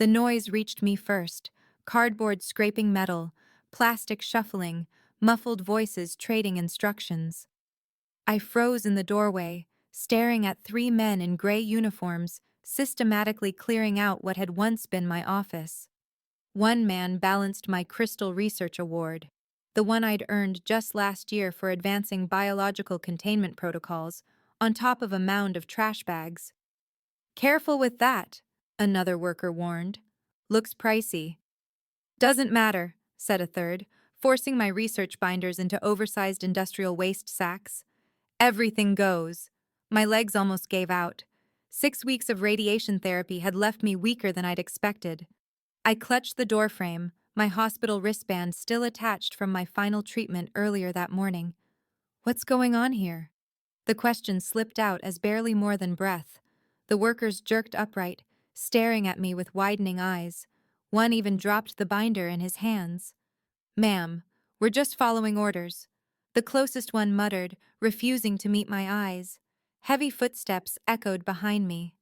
The noise reached me first, cardboard scraping metal, plastic shuffling, muffled voices trading instructions. I froze in the doorway, staring at three men in gray uniforms, systematically clearing out what had once been my office. One man balanced my Crystal Research Award, the one I'd earned just last year for advancing biological containment protocols, on top of a mound of trash bags. "Careful with that," another worker warned. "Looks pricey." "Doesn't matter," said a third, forcing my research binders into oversized industrial waste sacks. "Everything goes." My legs almost gave out. 6 weeks of radiation therapy had left me weaker than I'd expected. I clutched the doorframe, my hospital wristband still attached from my final treatment earlier that morning. "What's going on here?" The question slipped out as barely more than breath. The workers jerked upright, staring at me with widening eyes. One even dropped the binder in his hands. "Ma'am, we're just following orders," the closest one muttered, refusing to meet my eyes. Heavy footsteps echoed behind me.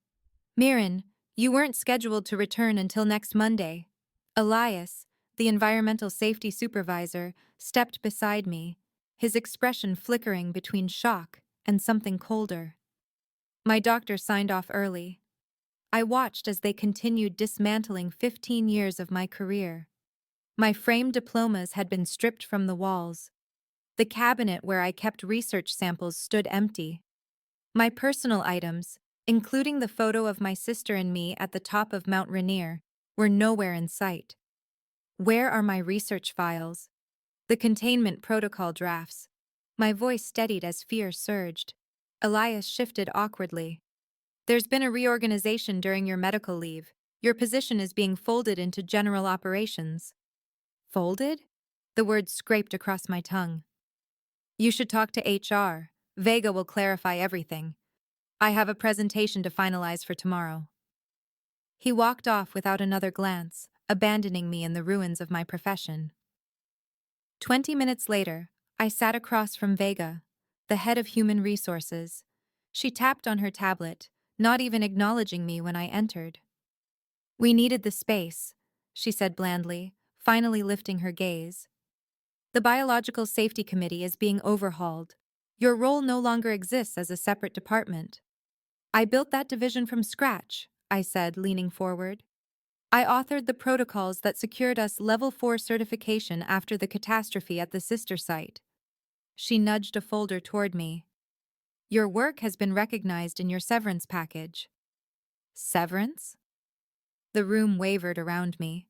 "Mirren, you weren't scheduled to return until next Monday." Elias, the environmental safety supervisor, stepped beside me, his expression flickering between shock and something colder. My doctor signed off early. I watched as they continued dismantling 15 years of my career. My framed diplomas had been stripped from the walls. The cabinet where I kept research samples stood empty. My personal items, including the photo of my sister and me at the top of Mount Rainier, were nowhere in sight. Where are my research files? The containment protocol drafts? My voice steadied as fear surged. Elias shifted awkwardly. "There's been a reorganization during your medical leave. Your position is being folded into general operations." "Folded?" The word scraped across my tongue. "You should talk to HR. Vega will clarify everything. I have a presentation to finalize for tomorrow." He walked off without another glance, abandoning me in the ruins of my profession. 20 minutes later, I sat across from Vega, the head of human resources. She tapped on her tablet, not even acknowledging me when I entered. "We needed the space," she said blandly, finally lifting her gaze. "The Biological Safety Committee is being overhauled. Your role no longer exists as a separate department." "I built that division from scratch," I said, leaning forward. "I authored the protocols that secured us Level 4 certification after the catastrophe at the sister site." She nudged a folder toward me. "Your work has been recognized in your severance package." "Severance?" The room wavered around me.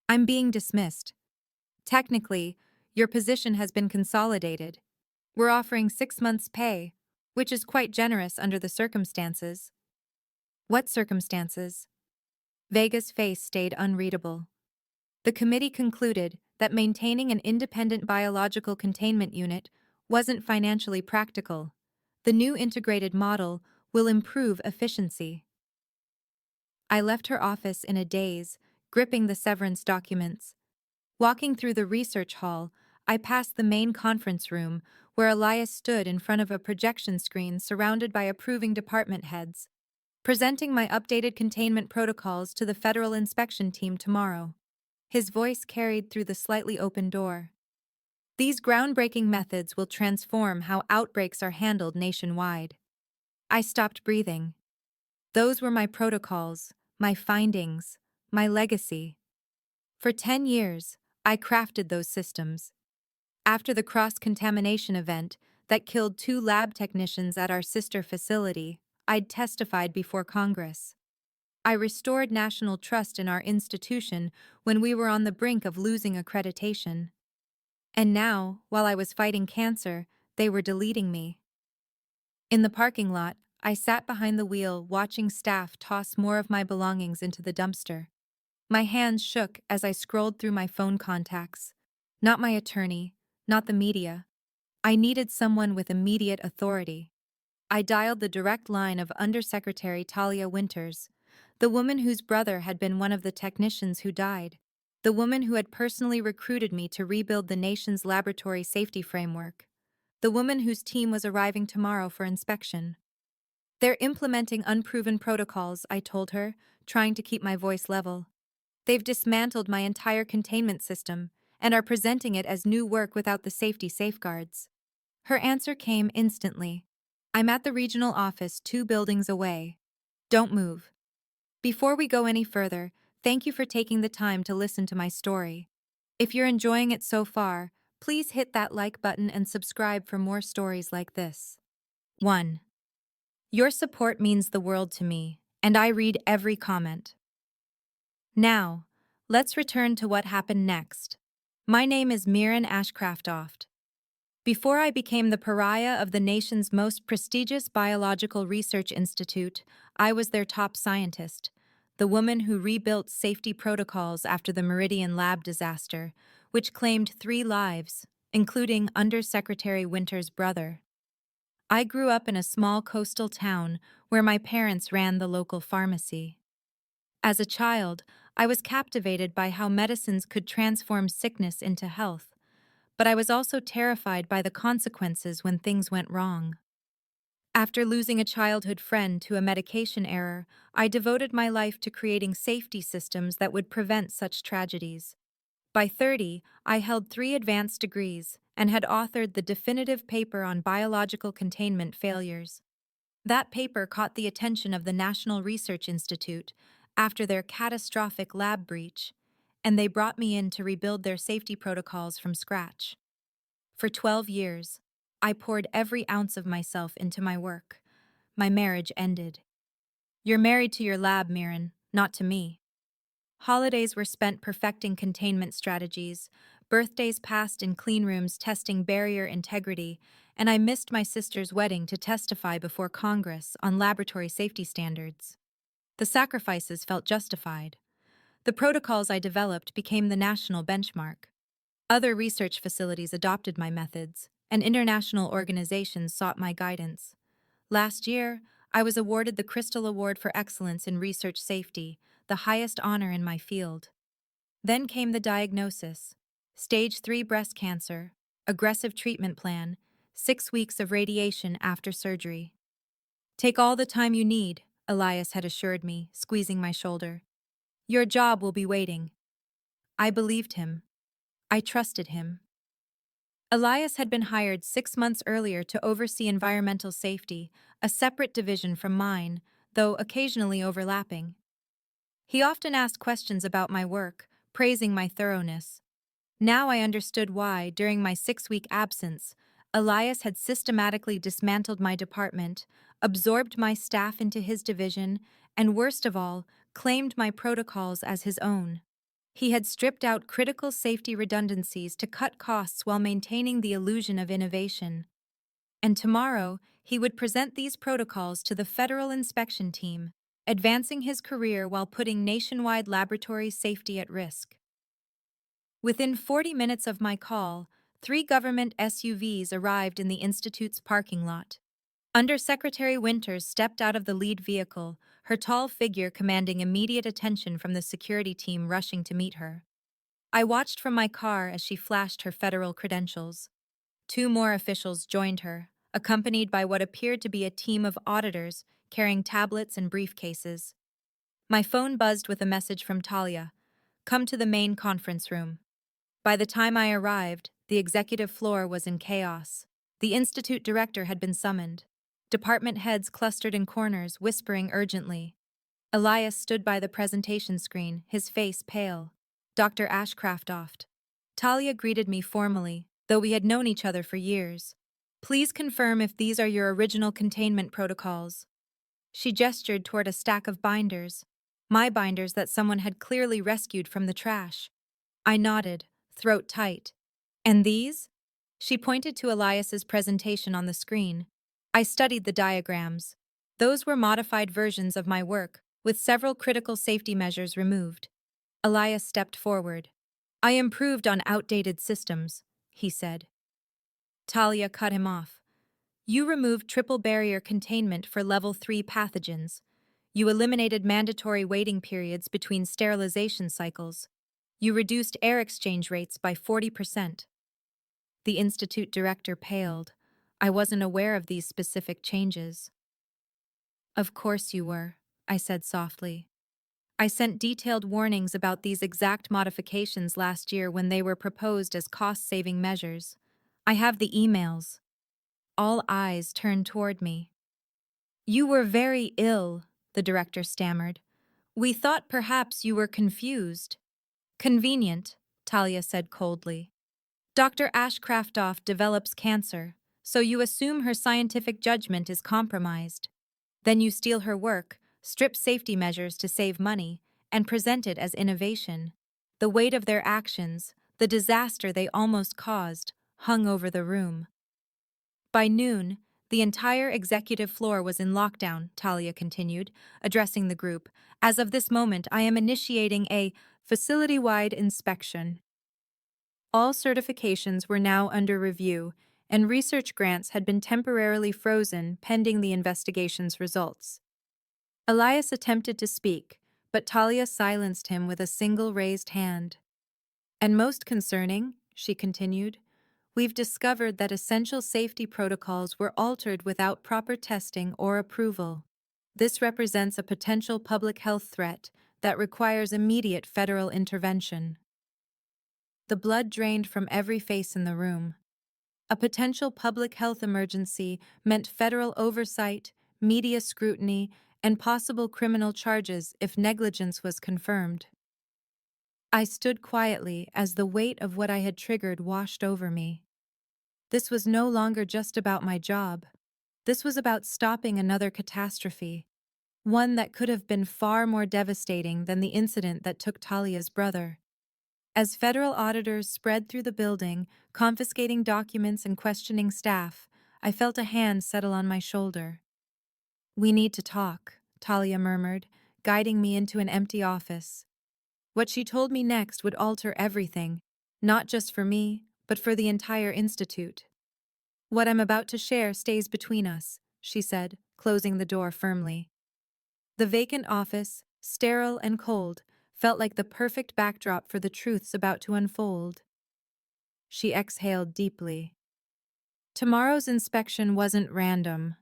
"I'm being dismissed. Technically, your position has been consolidated. We're offering 6 months' pay, which is quite generous under the circumstances." "What circumstances?" Vega's face stayed unreadable. "The committee concluded that maintaining an independent biological containment unit wasn't financially practical. The new integrated model will improve efficiency." I left her office in a daze, gripping the severance documents. Walking through the research hall, I passed the main conference room, where Elias stood in front of a projection screen surrounded by approving department heads, presenting my updated containment protocols to the federal inspection team tomorrow. His voice carried through the slightly open door. "These groundbreaking methods will transform how outbreaks are handled nationwide." I stopped breathing. Those were my protocols, my findings, my legacy. For 10 years, I crafted those systems. After the cross-contamination event that killed 2 lab technicians at our sister facility, I'd testified before Congress. I restored national trust in our institution when we were on the brink of losing accreditation. And now, while I was fighting cancer, they were deleting me. In the parking lot, I sat behind the wheel watching staff toss more of my belongings into the dumpster. My hands shook as I scrolled through my phone contacts. Not my attorney, not the media. I needed someone with immediate authority. I dialed the direct line of Undersecretary Talia Winters, the woman whose brother had been one of the technicians who died, the woman who had personally recruited me to rebuild the nation's laboratory safety framework, the woman whose team was arriving tomorrow for inspection. They're implementing unproven protocols, I told her, trying to keep my voice level. They've dismantled my entire containment system and are presenting it as new work without the safety safeguards. Her answer came instantly. I'm at the regional office 2 buildings away. Don't move. Before we go any further, thank you for taking the time to listen to my story. If you're enjoying it so far, please hit that like button and subscribe for more stories like this. 1. Your support means the world to me, and I read every comment. Now, let's return to what happened next. My name is Miran Ashcraftoft. Before I became the pariah of the nation's most prestigious biological research institute, I was their top scientist, the woman who rebuilt safety protocols after the Meridian Lab disaster, which claimed 3 lives, including Undersecretary Winter's brother. I grew up in a small coastal town where my parents ran the local pharmacy. As a child, I was captivated by how medicines could transform sickness into health, but I was also terrified by the consequences when things went wrong. After losing a childhood friend to a medication error, I devoted my life to creating safety systems that would prevent such tragedies. By 30, I held 3 advanced degrees and had authored the definitive paper on biological containment failures. That paper caught the attention of the National Research Institute after their catastrophic lab breach, and they brought me in to rebuild their safety protocols from scratch. For 12 years, I poured every ounce of myself into my work. My marriage ended. You're married to your lab, Mirren, not to me. Holidays were spent perfecting containment strategies, birthdays passed in clean rooms testing barrier integrity, and I missed my sister's wedding to testify before Congress on laboratory safety standards. The sacrifices felt justified. The protocols I developed became the national benchmark. Other research facilities adopted my methods, and international organizations sought my guidance. Last year, I was awarded the Crystal Award for Excellence in Research Safety, the highest honor in my field. Then came the diagnosis: Stage 3 breast cancer, aggressive treatment plan, 6 weeks of radiation after surgery. Take all the time you need, Elias had assured me, squeezing my shoulder. Your job will be waiting. I believed him. I trusted him. Elias had been hired 6 months earlier to oversee environmental safety, a separate division from mine, though occasionally overlapping. He often asked questions about my work, praising my thoroughness. Now I understood why, during my 6-week absence, Elias had systematically dismantled my department, absorbed my staff into his division, and worst of all, claimed my protocols as his own. He had stripped out critical safety redundancies to cut costs while maintaining the illusion of innovation. And tomorrow, he would present these protocols to the federal inspection team, advancing his career while putting nationwide laboratory safety at risk. Within 40 minutes of my call, 3 government SUVs arrived in the Institute's parking lot. Undersecretary Winters stepped out of the lead vehicle, her tall figure commanding immediate attention from the security team rushing to meet her. I watched from my car as she flashed her federal credentials. 2 more officials joined her, accompanied by what appeared to be a team of auditors carrying tablets and briefcases. My phone buzzed with a message from Talia: "Come to the main conference room." By the time I arrived, the executive floor was in chaos. The institute director had been summoned. Department heads clustered in corners, whispering urgently. Elias stood by the presentation screen, his face pale. Dr. Ashcraftoft. Talia greeted me formally, though we had known each other for years. Please confirm if these are your original containment protocols. She gestured toward a stack of binders, my binders that someone had clearly rescued from the trash. I nodded, throat tight. And these? She pointed to Elias's presentation on the screen. I studied the diagrams. Those were modified versions of my work, with several critical safety measures removed. Elias stepped forward. I improved on outdated systems, he said. Talia cut him off. You removed triple barrier containment for level 3 pathogens. You eliminated mandatory waiting periods between sterilization cycles. You reduced air exchange rates by 40%. The institute director paled. I wasn't aware of these specific changes. Of course you were, I said softly. I sent detailed warnings about these exact modifications last year when they were proposed as cost-saving measures. I have the emails. All eyes turned toward me. You were very ill, the director stammered. We thought perhaps you were confused. Convenient, Talia said coldly. Dr. Ashcraftoff develops cancer, so you assume her scientific judgment is compromised. Then you steal her work, strip safety measures to save money, and present it as innovation. The weight of their actions, the disaster they almost caused, hung over the room. By noon, the entire executive floor was in lockdown, Talia continued, addressing the group. As of this moment, I am initiating a facility-wide inspection. All certifications were now under review, and research grants had been temporarily frozen pending the investigation's results. Elias attempted to speak, but Talia silenced him with a single raised hand. And most concerning, she continued, we've discovered that essential safety protocols were altered without proper testing or approval. This represents a potential public health threat that requires immediate federal intervention. The blood drained from every face in the room. A potential public health emergency meant federal oversight, media scrutiny, and possible criminal charges if negligence was confirmed. I stood quietly as the weight of what I had triggered washed over me. This was no longer just about my job. This was about stopping another catastrophe, one that could have been far more devastating than the incident that took Talia's brother. As federal auditors spread through the building, confiscating documents and questioning staff, I felt a hand settle on my shoulder. We need to talk, Talia murmured, guiding me into an empty office. What she told me next would alter everything, not just for me, but for the entire institute. What I'm about to share stays between us, she said, closing the door firmly. The vacant office, sterile and cold, felt like the perfect backdrop for the truths about to unfold. She exhaled deeply. Tomorrow's inspection wasn't random.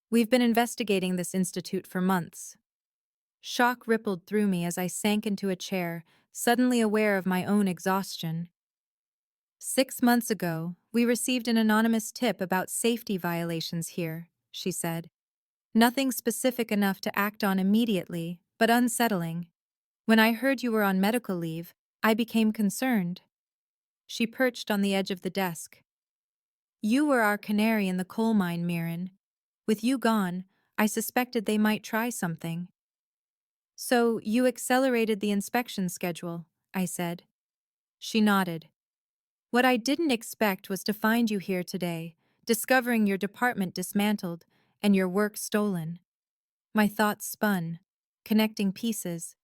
We've been investigating this institute for months. Shock rippled through me as I sank into a chair, suddenly aware of my own exhaustion. 6 months ago, we received an anonymous tip about safety violations here, she said. Nothing specific enough to act on immediately, but unsettling. When I heard you were on medical leave, I became concerned. She perched on the edge of the desk. You were our canary in the coal mine, Mirren. With you gone, I suspected they might try something. So you accelerated the inspection schedule, I said. She nodded. What I didn't expect was to find you here today, discovering your department dismantled and your work stolen. My thoughts spun, connecting pieces.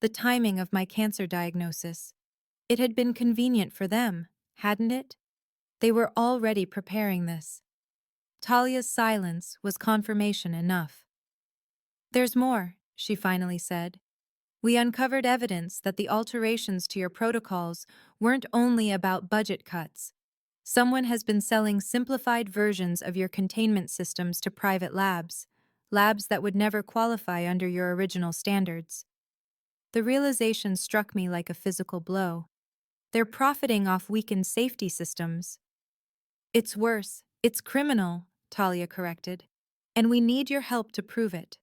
The timing of my cancer diagnosis. It had been convenient for them, hadn't it? They were already preparing this. Talia's silence was confirmation enough. There's more, she finally said. We uncovered evidence that the alterations to your protocols weren't only about budget cuts. Someone has been selling simplified versions of your containment systems to private labs that would never qualify under your original standards. The realization struck me like a physical blow. They're profiting off weakened safety systems. It's worse, it's criminal, Talia corrected, and we need your help to prove it.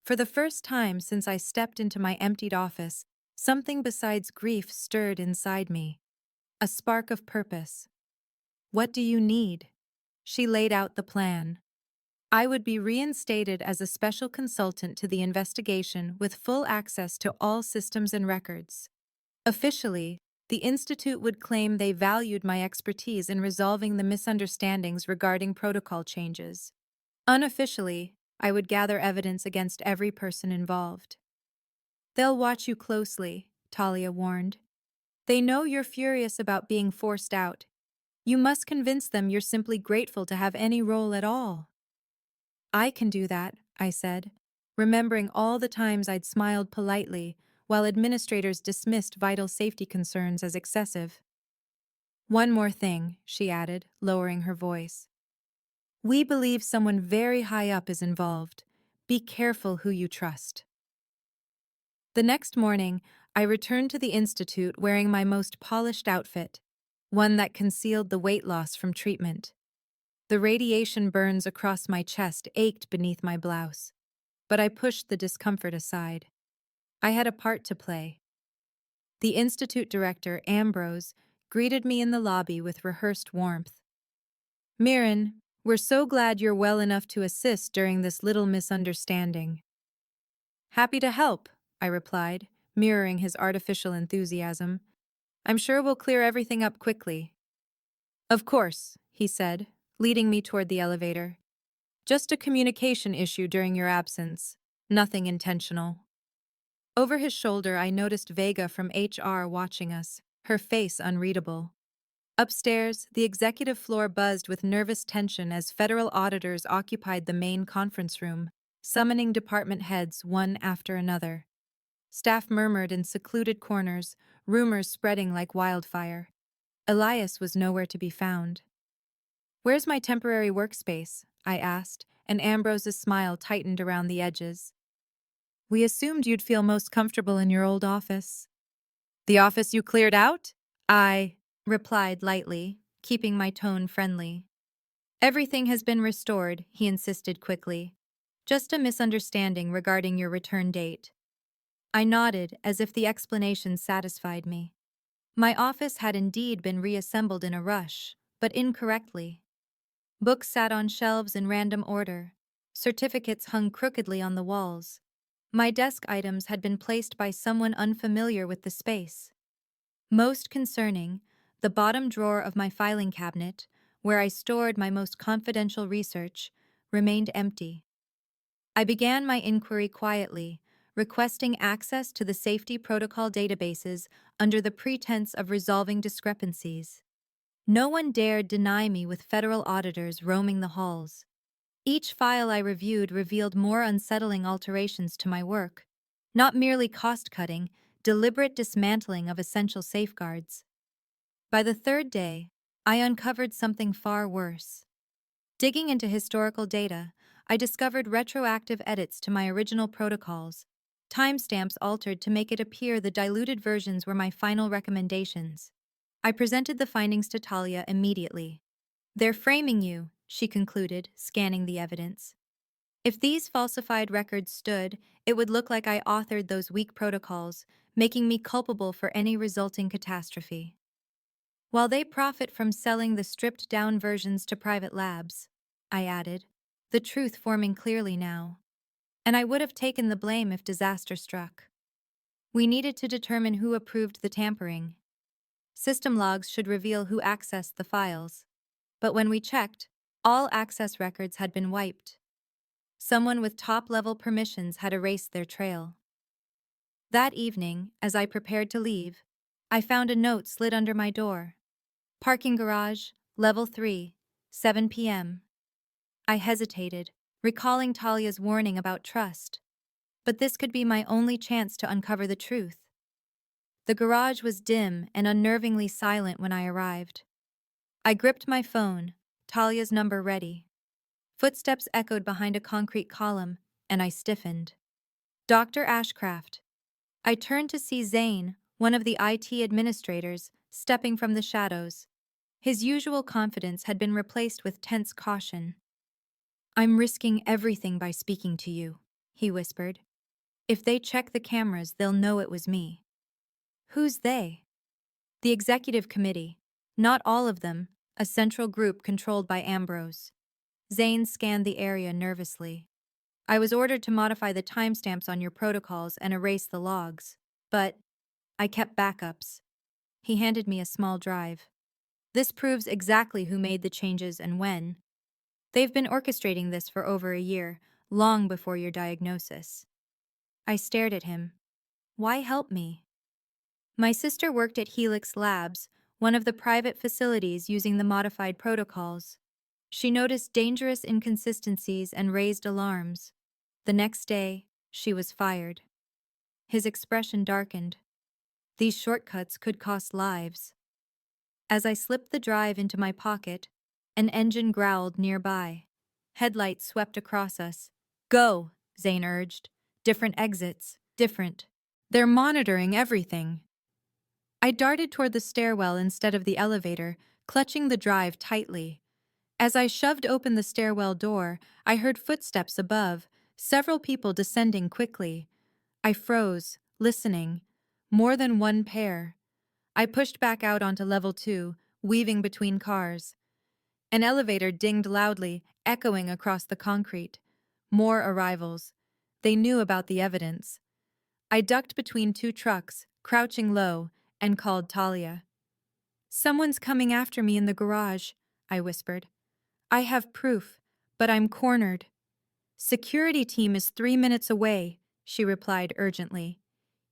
For the first time since I stepped into my emptied office, something besides grief stirred inside me. A spark of purpose. What do you need? She laid out the plan. I would be reinstated as a special consultant to the investigation with full access to all systems and records. Officially, the Institute would claim they valued my expertise in resolving the misunderstandings regarding protocol changes. Unofficially, I would gather evidence against every person involved. They'll watch you closely, Talia warned. They know you're furious about being forced out. You must convince them you're simply grateful to have any role at all. I can do that, I said, remembering all the times I'd smiled politely while administrators dismissed vital safety concerns as excessive. One more thing, she added, lowering her voice. We believe someone very high up is involved. Be careful who you trust. The next morning, I returned to the institute wearing my most polished outfit, one that concealed the weight loss from treatment. The radiation burns across my chest ached beneath my blouse, but I pushed the discomfort aside. I had a part to play. The institute director, Ambrose, greeted me in the lobby with rehearsed warmth. Mirren, we're so glad you're well enough to assist during this little misunderstanding. Happy to help, I replied, mirroring his artificial enthusiasm. I'm sure we'll clear everything up quickly. Of course, he said, leading me toward the elevator. Just a communication issue during your absence. Nothing intentional. Over his shoulder, I noticed Vega from HR watching us, her face unreadable. Upstairs, the executive floor buzzed with nervous tension as federal auditors occupied the main conference room, summoning department heads one after another. Staff murmured in secluded corners, rumors spreading like wildfire. Elias was nowhere to be found. Where's my temporary workspace? I asked, and Ambrose's smile tightened around the edges. We assumed you'd feel most comfortable in your old office. The office you cleared out? I replied lightly, keeping my tone friendly. Everything has been restored, he insisted quickly. Just a misunderstanding regarding your return date. I nodded as if the explanation satisfied me. My office had indeed been reassembled in a rush, but incorrectly. Books sat on shelves in random order. Certificates hung crookedly on the walls. My desk items had been placed by someone unfamiliar with the space. Most concerning, the bottom drawer of my filing cabinet, where I stored my most confidential research, remained empty. I began my inquiry quietly, requesting access to the safety protocol databases under the pretense of resolving discrepancies. No one dared deny me with federal auditors roaming the halls. Each file I reviewed revealed more unsettling alterations to my work, not merely cost-cutting, deliberate dismantling of essential safeguards. By the third day, I uncovered something far worse. Digging into historical data, I discovered retroactive edits to my original protocols, timestamps altered to make it appear the diluted versions were my final recommendations. I presented the findings to Talia immediately. They're framing you, she concluded, scanning the evidence. If these falsified records stood, it would look like I authored those weak protocols, making me culpable for any resulting catastrophe. While they profit from selling the stripped-down versions to private labs, I added, the truth forming clearly now. And I would have taken the blame if disaster struck. We needed to determine who approved the tampering. System logs should reveal who accessed the files. But when we checked, all access records had been wiped. Someone with top-level permissions had erased their trail. That evening, as I prepared to leave, I found a note slid under my door. Parking garage, level 3, 7 p.m. I hesitated, recalling Talia's warning about trust. But this could be my only chance to uncover the truth. The garage was dim and unnervingly silent when I arrived. I gripped my phone, Talia's number ready. Footsteps echoed behind a concrete column, and I stiffened. Dr. Ashcraft. I turned to see Zane, one of the IT administrators, stepping from the shadows. His usual confidence had been replaced with tense caution. I'm risking everything by speaking to you, he whispered. If they check the cameras, they'll know it was me. Who's they? The executive committee. Not all of them, a central group controlled by Ambrose. Zane scanned the area nervously. I was ordered to modify the timestamps on your protocols and erase the logs, but I kept backups. He handed me a small drive. This proves exactly who made the changes and when. They've been orchestrating this for over a year, long before your diagnosis. I stared at him. Why help me? My sister worked at Helix Labs, one of the private facilities using the modified protocols. She noticed dangerous inconsistencies and raised alarms. The next day, she was fired. His expression darkened. These shortcuts could cost lives. As I slipped the drive into my pocket, an engine growled nearby. Headlights swept across us. Go, Zane urged. Different exits. Different. They're monitoring everything. I darted toward the stairwell instead of the elevator, clutching the drive tightly. As I shoved open the stairwell door, I heard footsteps above, several people descending quickly. I froze, listening. More than one pair. I pushed back out onto level 2, weaving between cars. An elevator dinged loudly, echoing across the concrete. More arrivals. They knew about the evidence. I ducked between two trucks, crouching low, and called Talia. "Someone's coming after me in the garage," I whispered. "I have proof, but I'm cornered." "Security team is 3 minutes away," she replied urgently.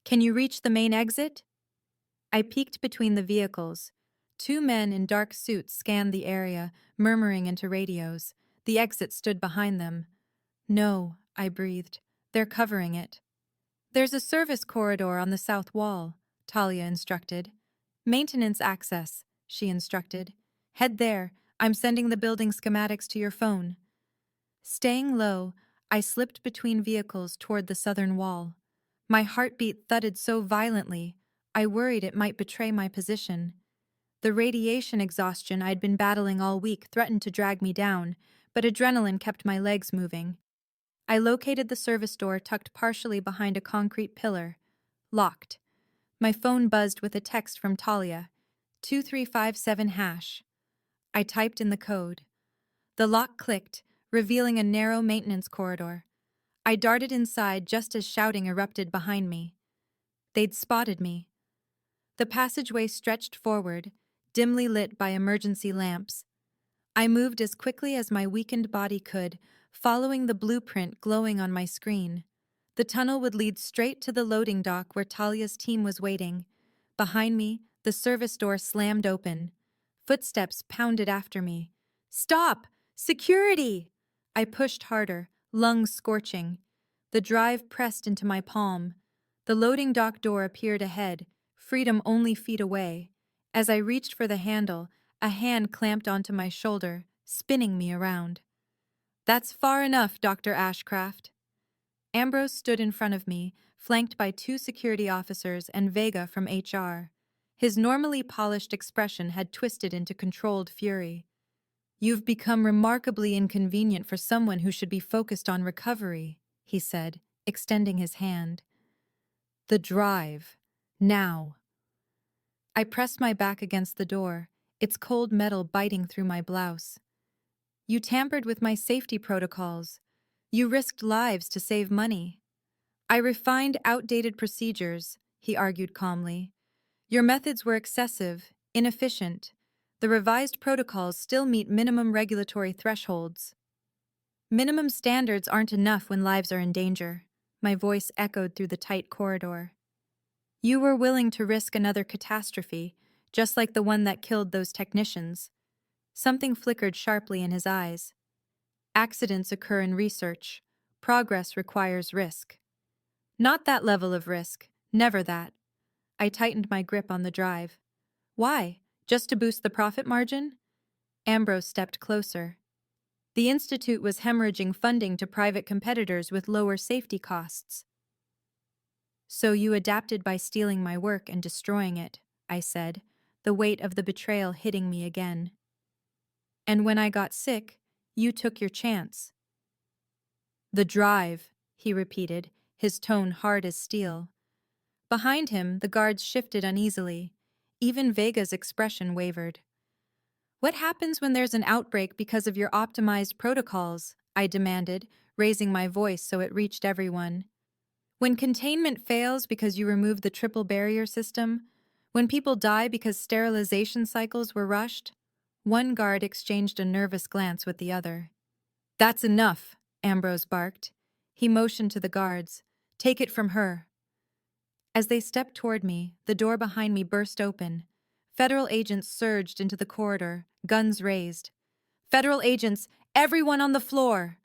"Can you reach the main exit?" I peeked between the vehicles. Two men in dark suits scanned the area, murmuring into radios. The exit stood behind them. "No," I breathed. "They're covering it." "There's a service corridor on the south wall," Talia instructed. "Maintenance access," she instructed. "Head there. I'm sending the building schematics to your phone." Staying low, I slipped between vehicles toward the southern wall. My heartbeat thudded so violently, I worried it might betray my position. The radiation exhaustion I'd been battling all week threatened to drag me down, but adrenaline kept my legs moving. I located the service door tucked partially behind a concrete pillar. Locked. My phone buzzed with a text from Talia. 2357#. I typed in the code. The lock clicked, revealing a narrow maintenance corridor. I darted inside just as shouting erupted behind me. They'd spotted me. The passageway stretched forward, dimly lit by emergency lamps. I moved as quickly as my weakened body could, following the blueprint glowing on my screen. The tunnel would lead straight to the loading dock where Talia's team was waiting. Behind me, the service door slammed open. Footsteps pounded after me. "Stop! Security!" I pushed harder, lungs scorching. The drive pressed into my palm. The loading dock door appeared ahead, freedom only feet away. As I reached for the handle, a hand clamped onto my shoulder, spinning me around. "That's far enough, Dr. Ashcraft." Ambrose stood in front of me, flanked by two security officers and Vega from HR. His normally polished expression had twisted into controlled fury. "You've become remarkably inconvenient for someone who should be focused on recovery," he said, extending his hand. "The drive. Now." I pressed my back against the door, its cold metal biting through my blouse. "You tampered with my safety protocols. You risked lives to save money." "I refined outdated procedures," he argued calmly. "Your methods were excessive, inefficient. The revised protocols still meet minimum regulatory thresholds." "Minimum standards aren't enough when lives are in danger," my voice echoed through the tight corridor. "You were willing to risk another catastrophe, just like the one that killed those technicians." Something flickered sharply in his eyes. "Accidents occur in research. Progress requires risk." "Not that level of risk. Never that." I tightened my grip on the drive. "Why? Just to boost the profit margin?" Ambrose stepped closer. "The Institute was hemorrhaging funding to private competitors with lower safety costs." "So you adapted by stealing my work and destroying it," I said, the weight of the betrayal hitting me again. "And when I got sick, you took your chance." "The drive," he repeated, his tone hard as steel. Behind him, the guards shifted uneasily. Even Vega's expression wavered. "What happens when there's an outbreak because of your optimized protocols?" I demanded, raising my voice so it reached everyone. "When containment fails because you remove the triple barrier system? When people die because sterilization cycles were rushed?" One guard exchanged a nervous glance with the other. "That's enough," Ambrose barked. He motioned to the guards. "Take it from her." As they stepped toward me, the door behind me burst open. Federal agents surged into the corridor, guns raised. "Federal agents, everyone on the floor!"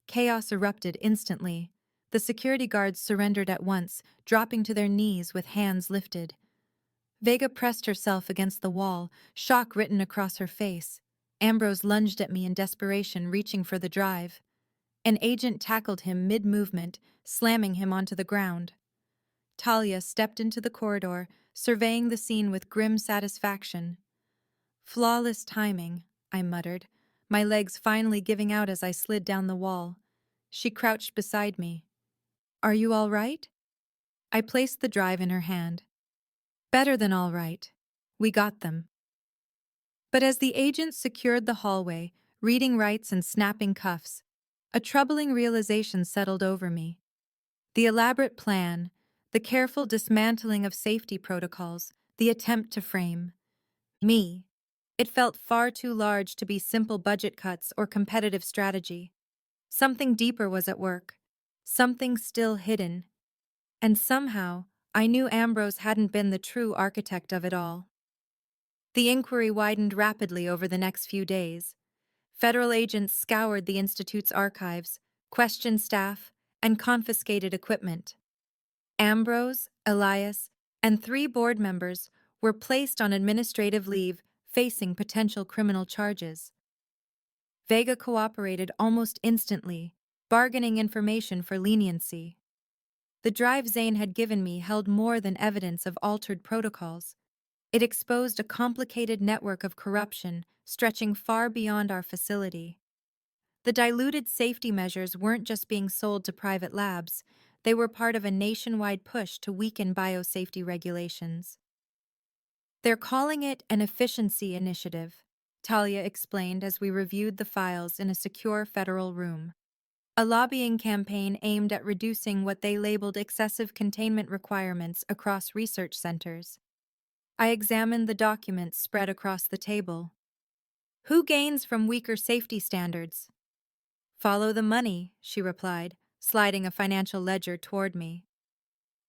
Chaos erupted instantly. The security guards surrendered at once, dropping to their knees with hands lifted. Vega pressed herself against the wall, shock written across her face. Ambrose lunged at me in desperation, reaching for the drive. An agent tackled him mid-movement, slamming him onto the ground. Talia stepped into the corridor, surveying the scene with grim satisfaction. Flawless timing, I muttered, my legs finally giving out as I slid down the wall. She crouched beside me. Are you all right? I placed the drive in her hand. Better than all right. We got them. But as the agent secured the hallway, reading rights and snapping cuffs, a troubling realization settled over me. The elaborate plan, the careful dismantling of safety protocols, the attempt to frame me. It felt far too large to be simple budget cuts or competitive strategy. Something deeper was at work, something still hidden. And somehow, I knew Ambrose hadn't been the true architect of it all. The inquiry widened rapidly over the next few days. Federal agents scoured the Institute's archives, questioned staff, and confiscated equipment. Ambrose, Elias, and 3 board members were placed on administrative leave, facing potential criminal charges. Vega cooperated almost instantly, bargaining information for leniency. The drive Zane had given me held more than evidence of altered protocols. It exposed a complicated network of corruption stretching far beyond our facility. The diluted safety measures weren't just being sold to private labs, they were part of a nationwide push to weaken biosafety regulations. They're calling it an efficiency initiative, Talia explained as we reviewed the files in a secure federal room. A lobbying campaign aimed at reducing what they labeled excessive containment requirements across research centers. I examined the documents spread across the table. Who gains from weaker safety standards? Follow the money, she replied, sliding a financial ledger toward me.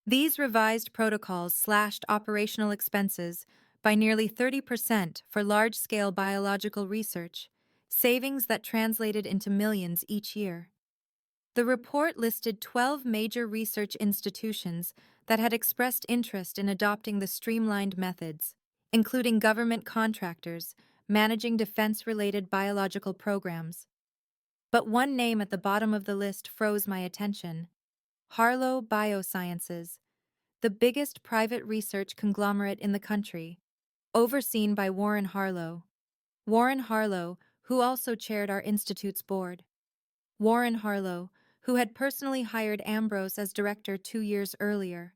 These revised protocols slashed operational expenses by nearly 30% for large-scale biological research, savings that translated into millions each year. The report listed 12 major research institutions that had expressed interest in adopting the streamlined methods, including government contractors managing defense-related biological programs. But one name at the bottom of the list froze my attention: Harlow Biosciences, the biggest private research conglomerate in the country, overseen by Warren Harlow. Warren Harlow, who also chaired our institute's board. Warren Harlow, who had personally hired Ambrose as director 2 years earlier.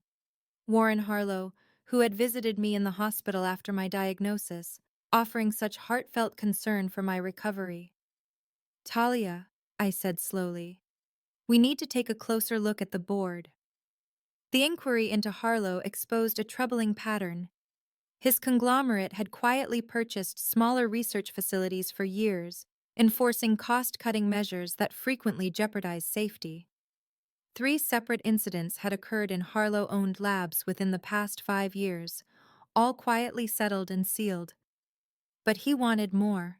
Warren Harlow, who had visited me in the hospital after my diagnosis, offering such heartfelt concern for my recovery. Talia, I said slowly, we need to take a closer look at the board. The inquiry into Harlow exposed a troubling pattern. His conglomerate had quietly purchased smaller research facilities for years, enforcing cost-cutting measures that frequently jeopardized safety. 3 separate incidents had occurred in Harlow-owned labs within the past 5 years, all quietly settled and sealed. But he wanted more.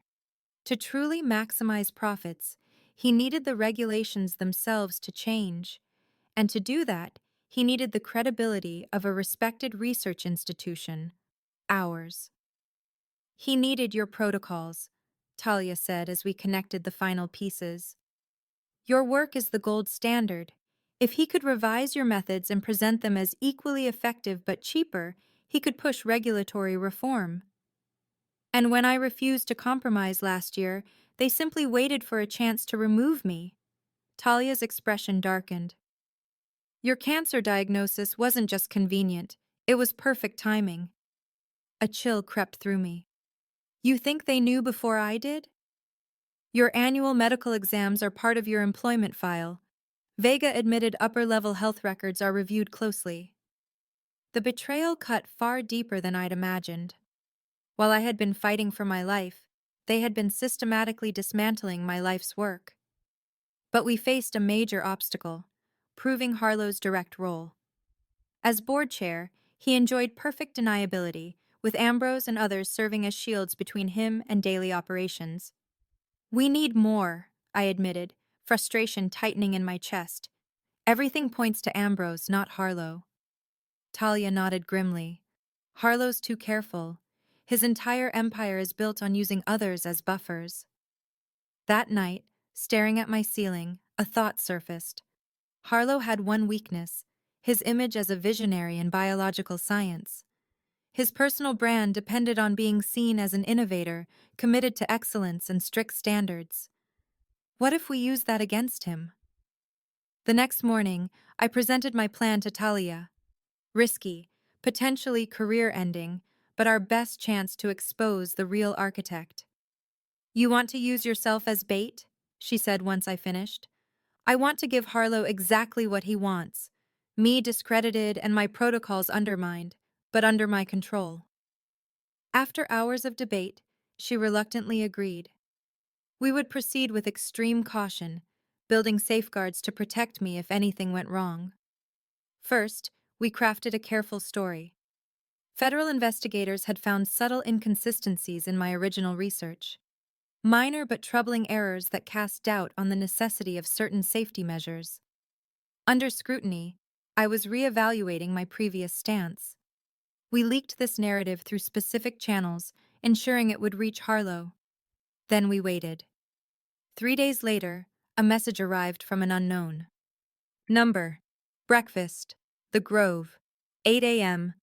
To truly maximize profits, he needed the regulations themselves to change, and to do that, he needed the credibility of a respected research institution, ours. He needed your protocols, Talia said as we connected the final pieces. Your work is the gold standard. If he could revise your methods and present them as equally effective but cheaper, he could push regulatory reform. And when I refused to compromise last year, they simply waited for a chance to remove me. Talia's expression darkened. Your cancer diagnosis wasn't just convenient, it was perfect timing. A chill crept through me. You think they knew before I did? Your annual medical exams are part of your employment file. Vega admitted upper-level health records are reviewed closely. The betrayal cut far deeper than I'd imagined. While I had been fighting for my life, they had been systematically dismantling my life's work. But we faced a major obstacle: proving Harlow's direct role. As board chair, he enjoyed perfect deniability, with Ambrose and others serving as shields between him and daily operations. We need more, I admitted, frustration tightening in my chest. Everything points to Ambrose, not Harlow. Talia nodded grimly. Harlow's too careful. His entire empire is built on using others as buffers. That night, staring at my ceiling, A thought surfaced. Harlow had one weakness: his image as a visionary in biological science. His personal brand depended on being seen as an innovator, committed to excellence and strict standards. What if we used that against him? The next morning, I presented my plan to Talia. Risky, potentially career-ending, but our best chance to expose the real architect. "You want to use yourself as bait?" she said once I finished. "I want to give Harlow exactly what he wants. Me discredited and my protocols undermined, but under my control." After hours of debate, she reluctantly agreed. We would proceed with extreme caution, building safeguards to protect me if anything went wrong. First, we crafted a careful story. Federal investigators had found subtle inconsistencies in my original research. Minor but troubling errors that cast doubt on the necessity of certain safety measures. Under scrutiny, I was reevaluating my previous stance. We leaked this narrative through specific channels, ensuring it would reach Harlow. Then we waited. 3 days later, a message arrived from an unknown. Number: breakfast, The Grove, 8 a.m.,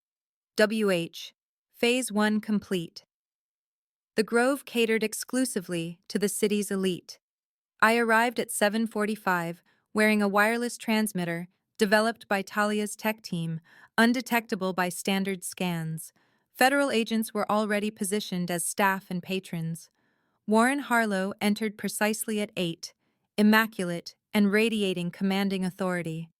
WH, Phase 1 complete. The Grove catered exclusively to the city's elite. I arrived at 7:45, wearing a wireless transmitter developed by Talia's tech team, undetectable by standard scans. Federal agents were already positioned as staff and patrons. Warren Harlow entered precisely at 8, immaculate and radiating commanding authority.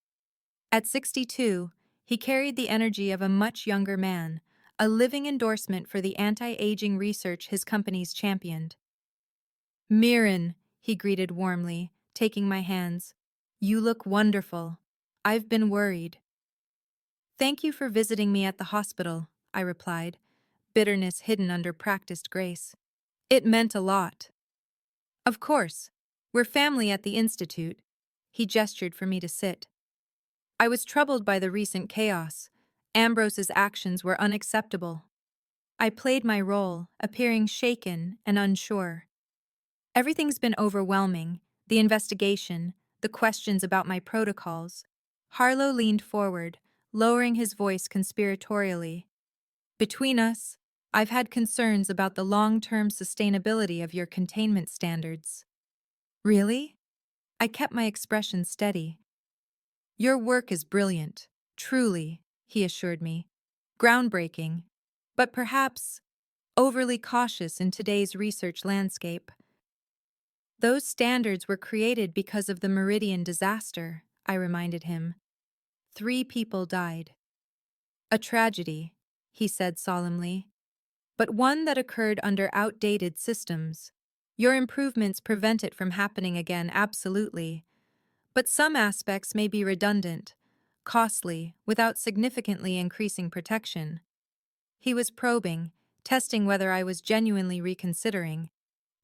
At 62, he carried the energy of a much younger man, a living endorsement for the anti-aging research his companies championed. "Mirren," he greeted warmly, taking my hands. "You look wonderful. I've been worried." "Thank you for visiting me at the hospital," I replied, bitterness hidden under practiced grace. "It meant a lot." "Of course. We're family at the Institute." He gestured for me to sit. "I was troubled by the recent chaos. Ambrose's actions were unacceptable." I played my role, appearing shaken and unsure. "Everything's been overwhelming: the investigation, the questions about my protocols." Harlow leaned forward, lowering his voice conspiratorially. "Between us, I've had concerns about the long-term sustainability of your containment standards." "Really?" I kept my expression steady. "Your work is brilliant, truly," he assured me. "Groundbreaking, but perhaps overly cautious in today's research landscape." "Those standards were created because of the Meridian disaster," I reminded him. 3 people died. "A tragedy," he said solemnly, "but one that occurred under outdated systems. Your improvements prevent it from happening again, absolutely. But some aspects may be redundant, costly, without significantly increasing protection." He was probing, testing whether I was genuinely reconsidering.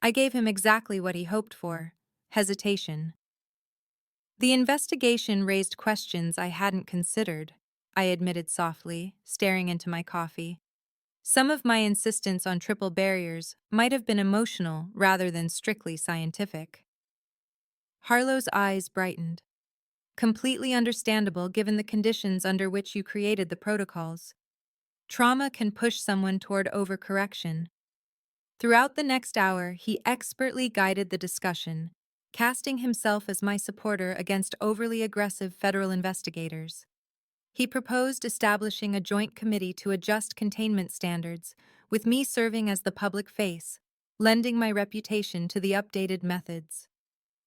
I gave him exactly what he hoped for: hesitation. "The investigation raised questions I hadn't considered," I admitted softly, staring into my coffee. "Some of my insistence on triple barriers might have been emotional rather than strictly scientific." Harlow's eyes brightened. "Completely understandable given the conditions under which you created the protocols. Trauma can push someone toward overcorrection." Throughout the next hour, he expertly guided the discussion, casting himself as my supporter against overly aggressive federal investigators. He proposed establishing a joint committee to adjust containment standards, with me serving as the public face, lending my reputation to the updated methods.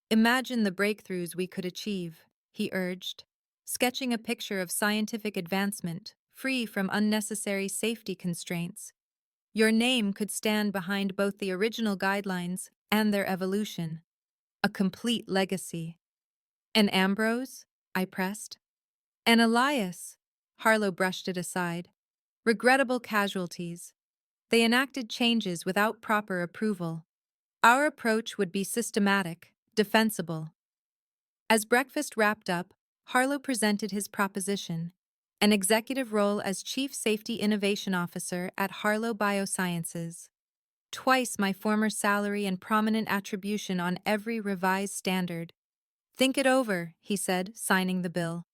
"Imagine the breakthroughs we could achieve," he urged, sketching a picture of scientific advancement, free from unnecessary safety constraints. "Your name could stand behind both the original guidelines and their evolution. A complete legacy." "And Ambrose?" I pressed. "And Elias?" Harlow brushed it aside. "Regrettable casualties. They enacted changes without proper approval. Our approach would be systematic, defensible." As breakfast wrapped up, Harlow presented his proposition: an executive role as Chief Safety Innovation Officer at Harlow Biosciences. Twice my former salary and prominent attribution on every revised standard. Think it over, he said, signing the bill.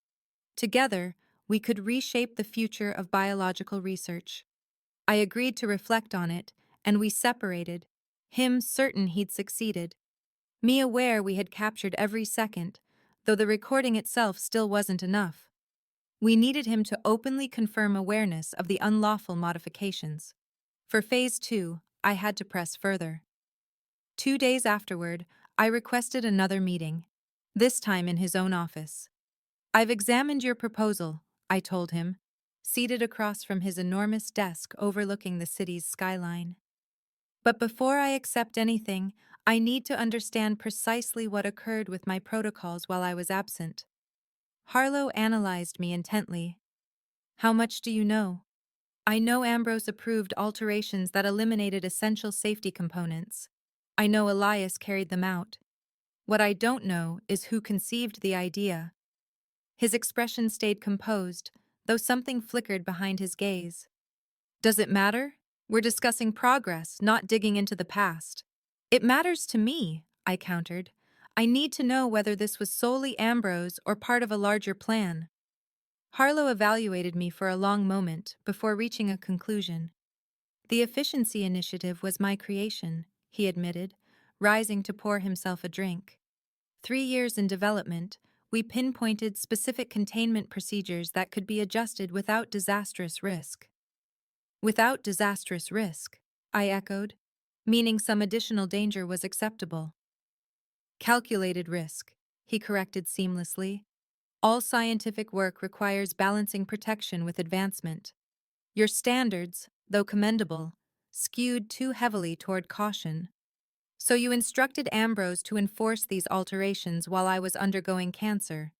Together, we could reshape the future of biological research. I agreed to reflect on it, and we separated, him certain he'd succeeded, me aware we had captured every second, though the recording itself still wasn't enough. We needed him to openly confirm awareness of the unlawful modifications. For Phase 2, I had to press further. 2 days afterward, I requested another meeting, this time in his own office. I've examined your proposal, I told him, seated across from his enormous desk overlooking the city's skyline. But before I accept anything, I need to understand precisely what occurred with my protocols while I was absent. Harlow analyzed me intently. How much do you know? I know Ambrose approved alterations that eliminated essential safety components. I know Elias carried them out. What I don't know is who conceived the idea. His expression stayed composed, though something flickered behind his gaze. Does it matter? We're discussing progress, not digging into the past. It matters to me, I countered. I need to know whether this was solely Ambrose or part of a larger plan. Harlow evaluated me for a long moment before reaching a conclusion. The efficiency initiative was my creation, he admitted, rising to pour himself a drink. 3 years in development, we pinpointed specific containment procedures that could be adjusted without disastrous risk. Without disastrous risk, I echoed, meaning some additional danger was acceptable. Calculated risk, he corrected seamlessly. All scientific work requires balancing protection with advancement. Your standards, though commendable, skewed too heavily toward caution. So you instructed Ambrose to enforce these alterations while I was undergoing cancer.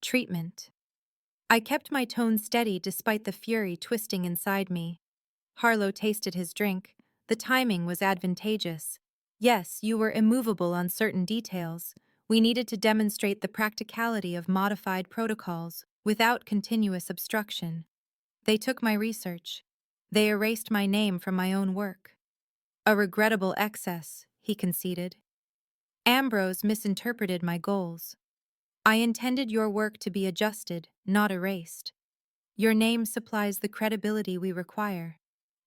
Treatment. I kept my tone steady despite the fury twisting inside me. Harlow tasted his drink. The timing was advantageous. Yes, you were immovable on certain details. We needed to demonstrate the practicality of modified protocols without continuous obstruction. They took my research. They erased my name from my own work. A regrettable excess, he conceded. Ambrose misinterpreted my goals. I intended your work to be adjusted, not erased. Your name supplies the credibility we require.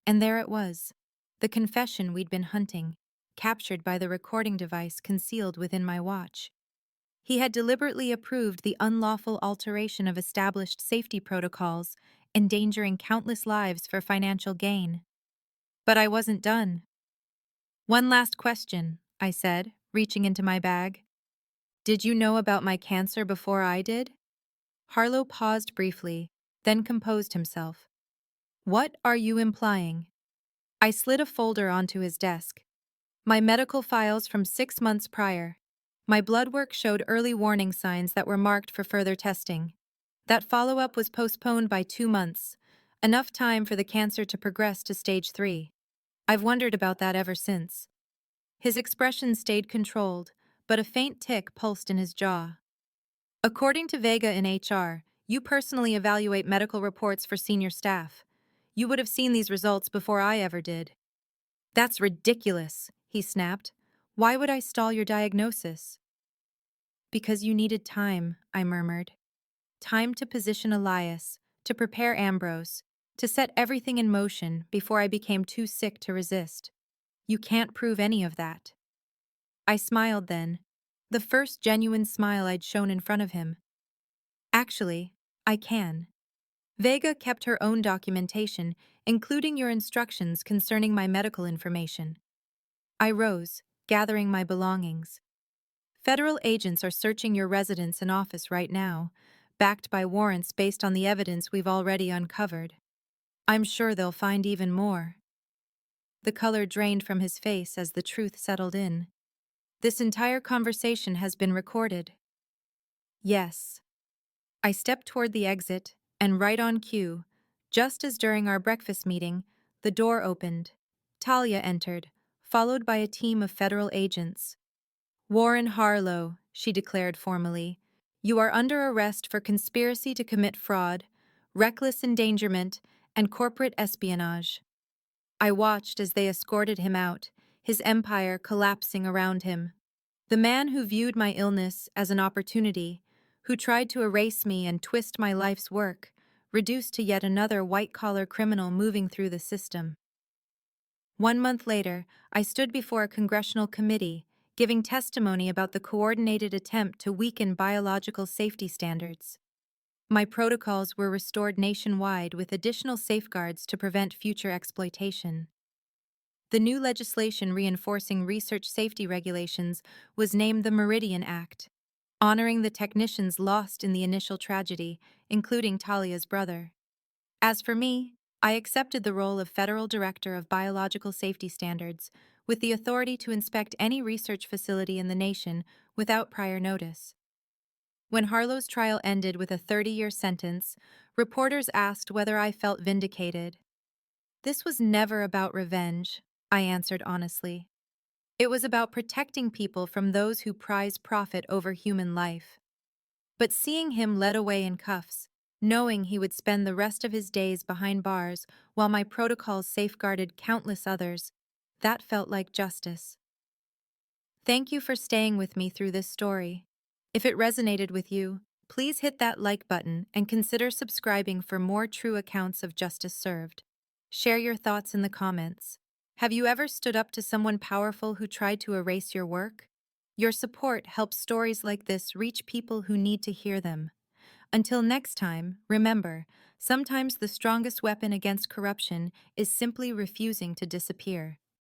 And there it was, the confession we'd been hunting, captured by the recording device concealed within my watch. He had deliberately approved the unlawful alteration of established safety protocols, endangering countless lives for financial gain. But I wasn't done. One last question, I said, reaching into my bag. Did you know about my cancer before I did? Harlow paused briefly, then composed himself. What are you implying? I slid a folder onto his desk. My medical files from 6 months prior. My blood work showed early warning signs that were marked for further testing. That follow-up was postponed by 2 months, enough time for the cancer to progress to stage 3. I've wondered about that ever since. His expression stayed controlled, but a faint tick pulsed in his jaw. According to Vega in HR, you personally evaluate medical reports for senior staff. You would have seen these results before I ever did. That's ridiculous, he snapped. Why would I stall your diagnosis? Because you needed time, I murmured. Time to position Elias, to prepare Ambrose, to set everything in motion before I became too sick to resist. You can't prove any of that. I smiled then, the first genuine smile I'd shown in front of him. Actually, I can. Vega kept her own documentation, including your instructions concerning my medical information. I rose, gathering my belongings. Federal agents are searching your residence and office right now, backed by warrants based on the evidence we've already uncovered. I'm sure they'll find even more. The color drained from his face as the truth settled in. This entire conversation has been recorded. Yes. I stepped toward the exit, and right on cue, just as during our breakfast meeting, the door opened. Talia entered, followed by a team of federal agents. Warren Harlow, she declared formally, you are under arrest for conspiracy to commit fraud, reckless endangerment, and corporate espionage. I watched as they escorted him out, his empire collapsing around him. The man who viewed my illness as an opportunity, who tried to erase me and twist my life's work, reduced to yet another white-collar criminal moving through the system. 1 month later, I stood before a congressional committee, giving testimony about the coordinated attempt to weaken biological safety standards. My protocols were restored nationwide with additional safeguards to prevent future exploitation. The new legislation reinforcing research safety regulations was named the Meridian Act, honoring the technicians lost in the initial tragedy, including Talia's brother. As for me, I accepted the role of Federal Director of Biological Safety Standards, with the authority to inspect any research facility in the nation without prior notice. When Harlow's trial ended with a 30-year sentence, reporters asked whether I felt vindicated. This was never about revenge, I answered honestly. It was about protecting people from those who prize profit over human life. But seeing him led away in cuffs, knowing he would spend the rest of his days behind bars while my protocols safeguarded countless others, that felt like justice. Thank you for staying with me through this story. If it resonated with you, please hit that like button and consider subscribing for more true accounts of justice served. Share your thoughts in the comments. Have you ever stood up to someone powerful who tried to erase your work? Your support helps stories like this reach people who need to hear them. Until next time, remember, sometimes the strongest weapon against corruption is simply refusing to disappear.